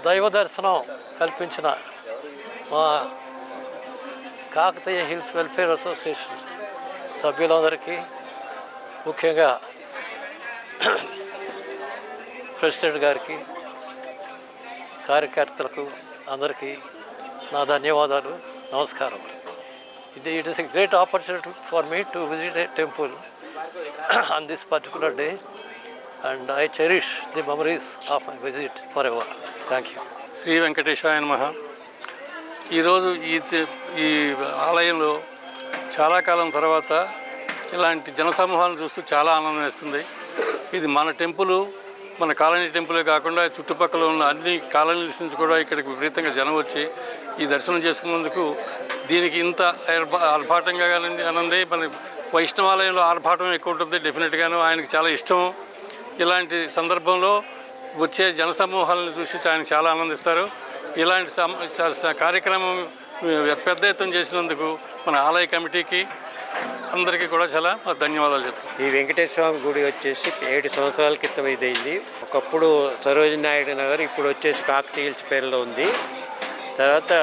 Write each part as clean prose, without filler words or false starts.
దైవ దర్శనం కల్పించిన మా కాకతీయ హిల్స్ వెల్ఫేర్ అసోసియేషన్ సభ్యులందరికీ, ముఖ్యంగా ప్రెసిడెంట్ గారికి, కార్యకర్తలకు అందరికీ నా ధన్యవాదాలు, నమస్కారం. It is a great opportunity for me to visit A temple on this particular day, and I cherish the memories of my visit forever. Thank you. Shri వెంకటేశాయ నమః. ఈరోజు ఈ ఆలయంలో చాలా కాలం తర్వాత ఇలాంటి జనసమూహాలను చూస్తూ చాలా ఆనందం వేస్తుంది. ఇది మన టెంపుల్, మన కాలనీ టెంపులే కాకుండా చుట్టుపక్కల ఉన్న అన్ని కాలనీల నుంచి కూడా ఇక్కడికి విపరీతంగా జనం వచ్చి ఈ దర్శనం చేసుకున్నందుకు దీనికి ఇంత ఆర్భాటంగా అనండి. మన వైష్ణవాలయంలో ఆర్భాటం ఎక్కువ ఉంటుంది డెఫినెట్గాను. ఆయనకు చాలా ఇష్టం. ఇలాంటి సందర్భంలో వచ్చే జనసమూహాలను చూసి ఆయన చాలా ఆనందిస్తారు. ఇలాంటి కార్యక్రమం పెద్ద ఎత్తున చేసినందుకు మన ఆలయ కమిటీకి అందరికీ కూడా చాలా ధన్యవాదాలు చెప్తాను. ఈ వెంకటేశ్వర స్వామి గుడి వచ్చేసి 7 సంవత్సరాల క్రితం ఇదైంది. ఒకప్పుడు సరోజినీ నాయుడు నగర్, ఇప్పుడు వచ్చేసి కాకతీయ హిల్స్ పేరులో ఉంది. తర్వాత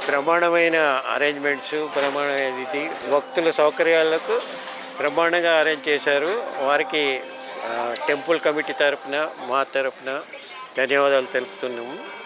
బ్రహ్మాండమైన అరేంజ్మెంట్స్, బ్రహ్మాండమైన ఇది భక్తుల సౌకర్యాలకు బ్రహ్మాండంగా అరేంజ్ చేశారు. వారికి టెంపుల్ కమిటీ తరఫున, మా తరఫున ధన్యవాదాలు తెలుపుతున్నాము.